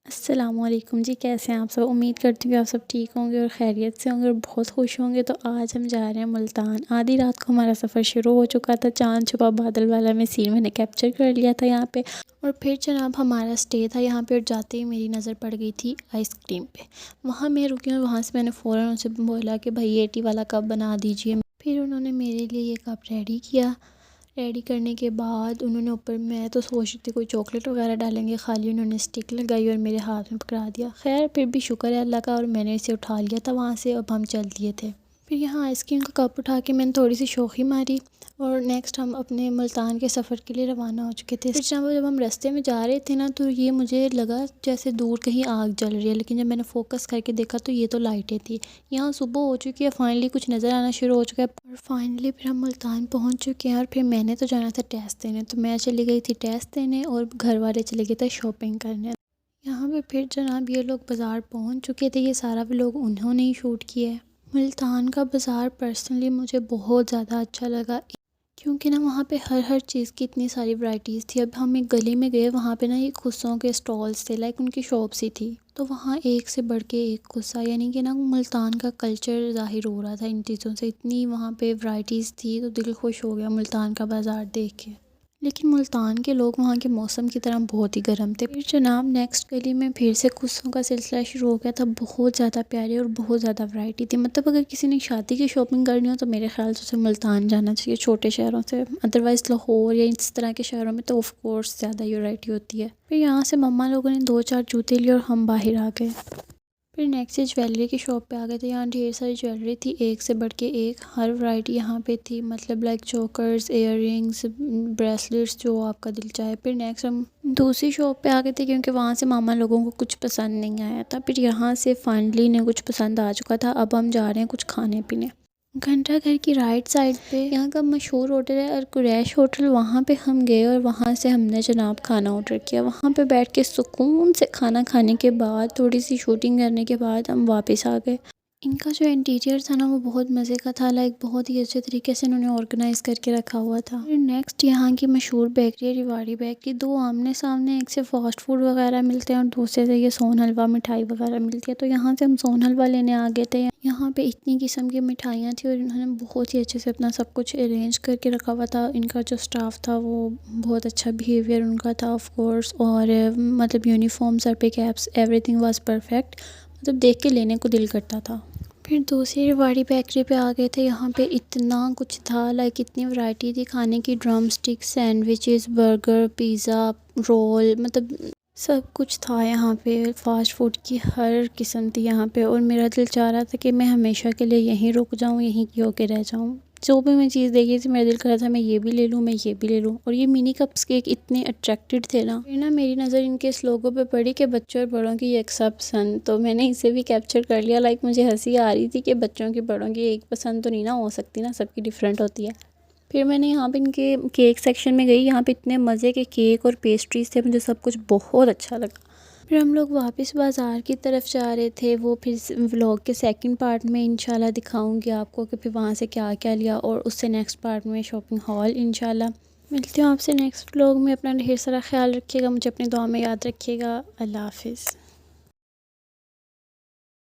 अस्सलामुअलैकुम जी, कैसे हैं आप सब। उम्मीद करती हूँ कि आप सब ठीक होंगे और खैरियत से होंगे और बहुत खुश होंगे। तो आज हम जा रहे हैं मुल्तान। आधी रात को हमारा सफ़र शुरू हो चुका था। चांद छुपा बादल वाला में सीन मैंने कैप्चर कर लिया था यहाँ पे। और फिर जनाब हमारा स्टे था यहाँ पे, और जाते ही मेरी नज़र पड़ गई थी आइसक्रीम पे। वहाँ मैं रुकी और वहाँ से मैंने फ़ौरन उनसे बोला कि भाई ये टी वाला कप बना दीजिए। फिर उन्होंने मेरे लिए ये कप रेडी किया। रेडी करने के बाद उन्होंने ऊपर, मैं तो सोच रही थी कोई चॉकलेट वगैरह डालेंगे, खाली उन्होंने स्टिक लगाई और मेरे हाथ में पकड़ा दिया। खैर फिर भी शुक्र है अल्लाह का, और मैंने इसे उठा लिया था वहाँ से। अब हम चल दिए थे। फिर यहाँ आइसक्रीम का कप उठा के मैंने थोड़ी सी शौक़ी मारी, और नेक्स्ट हम अपने मुल्तान के सफ़र के लिए रवाना हो चुके थे। फिर जब हम रास्ते में जा रहे थे ना, तो ये मुझे लगा जैसे दूर कहीं आग जल रही है, लेकिन जब मैंने फोकस करके देखा तो ये तो लाइटें थी। यहाँ सुबह हो चुकी है, फाइनली कुछ नज़र आना शुरू हो चुका है। और फाइनली फिर हम मुल्तान पहुँच चुके हैं। और फिर मैंने तो जाना था टेस्ट देने, तो मैं चली गई थी टेस्ट देने और घर वाले चले गए थे शॉपिंग करने। यहाँ पे फिर जनाब ये लोग बाज़ार पहुँच चुके थे। ये सारा व्लॉग उन्होंने ही शूट किया है। मुल्तान का बाज़ार पर्सनली मुझे बहुत ज़्यादा अच्छा लगा, क्योंकि ना वहाँ पे हर चीज़ की इतनी सारी वैरायटीज़ थी। अब हम एक गली में गए, वहाँ पे ना ये खुस्सों के स्टॉल्स थे, लाइक उनकी शॉप्स ही थी। तो वहाँ एक से बढ़ के एक खुस्सा, यानी कि ना मुल्तान का कल्चर ज़ाहिर हो रहा था इन चीज़ों से। इतनी वहाँ पे वैरायटीज़ थी, तो दिल खुश हो गया मुल्तान का बाज़ार देख के। लेकिन मुल्तान के लोग वहाँ के मौसम की तरह बहुत ही गर्म थे। फिर जनाब नेक्स्ट गली में फिर से खुस्सों का सिलसिला शुरू हो गया था। बहुत ज़्यादा प्यारे और बहुत ज़्यादा वैरायटी थी। मतलब अगर किसी ने शादी की शॉपिंग करनी हो तो मेरे ख्याल से उसे मुल्तान जाना चाहिए, छोटे शहरों से। अदरवाइज़ लाहौर या इस तरह के शहरों में तो ऑफ कोर्स ज़्यादा ही वैरायटी होती है। फिर यहाँ से मम्मा लोगों ने 2-4 जूते लिए और हम बाहर आ गए। फिर नेक्स्ट ज्वेलरी की शॉप पे आ गए थे। यहाँ ढेर सारी ज्वेलरी थी, एक से बढ़ के एक। हर वैरायटी यहाँ पे थी, मतलब like chokers, ear rings, bracelets, जो आपका दिल चाहे। फिर नेक्स्ट हम दूसरी शॉप पे आ गए थे, क्योंकि वहाँ से मामा लोगों को कुछ पसंद नहीं आया था। फिर यहाँ से फाइनली इन्हें कुछ पसंद आ चुका था। अब हम जा रहे हैं कुछ खाने पीने। घंटा घर की राइट साइड पे यहाँ का मशहूर होटल है और कुरैश होटल। वहाँ पे हम गए और वहाँ से हमने जनाब खाना ऑर्डर किया। वहाँ पे बैठ के सुकून से खाना खाने के बाद, थोड़ी सी शूटिंग करने के बाद हम वापस आ गए। इनका जो इंटीरियर था ना, वो बहुत मज़े का था। लाइक बहुत ही अच्छे तरीके से इन्होंने ऑर्गेनाइज़ करके रखा हुआ था। फिर नेक्स्ट यहाँ की मशहूर बेकरी है रिवाड़ी बेकरी। दो आमने सामने, एक से फ़ास्ट फूड वगैरह मिलते हैं और दूसरे से ये सोन हलवा मिठाई वगैरह मिलती है। तो यहाँ से हम सोन हलवा लेने आ गए थे। यहाँ पे इतनी किस्म की मिठाइयाँ थी और इन्होंने बहुत ही अच्छे से अपना सब कुछ अरेंज करके रखा हुआ था। इनका जो स्टाफ था वो बहुत अच्छा बिहेवियर उनका था ऑफ कोर्स। और मतलब यूनिफॉर्म, सर पे कैप्स, एवरीथिंग वाज परफेक्ट। मतलब देख के लेने को दिल करता था। फिर दूसरी रिवाड़ी बेकरी पे आ गए थे। यहाँ पे इतना कुछ था, लाइक इतनी वैरायटी थी खाने की। Drumstick, sandwiches, burger, pizza, roll, मतलब सब कुछ था यहाँ पे। फ़ास्ट फूड की हर किस्म थी यहाँ पे। और मेरा दिल चाह रहा था कि मैं हमेशा के लिए यहीं रुक जाऊँ, यहीं की होके रह जाऊँ। जो भी मैं चीज़ देखी थी, मेरा दिल कर रहा था मैं ये भी ले लूँ, मैं ये भी ले लूँ। और ये मिनी कप्स केक इतने अट्रैक्टेड थे ना। फिर ना मेरी नज़र इनके इस लोगों पे पड़ी कि बच्चों और बड़ों की एक सब पसंद। तो मैंने इसे भी कैप्चर कर लिया। लाइक मुझे हंसी आ रही थी कि बच्चों की बड़ों की एक पसंद तो नहीं ना हो सकती ना, सबकी डिफरेंट होती है। फिर मैंने यहाँ पे इनके केक सेक्शन में गई। यहाँ पे इतने मज़े के केक और पेस्ट्रीज़ थे, मुझे सब कुछ बहुत अच्छा लगा। फिर हम लोग वापस बाज़ार की तरफ जा रहे थे। वो फिर व्लॉग के सेकंड पार्ट में इंशाल्लाह दिखाऊंगी आपको कि फिर वहाँ से क्या क्या लिया, और उससे नेक्स्ट पार्ट में शॉपिंग हॉल इंशाल्लाह। मिलती हूँ आपसे नेक्स्ट व्लॉग में। अपना ढेर सारा ख्याल रखिएगा, मुझे अपनी दुआ में याद रखिएगा। अल्लाह हाफिज़।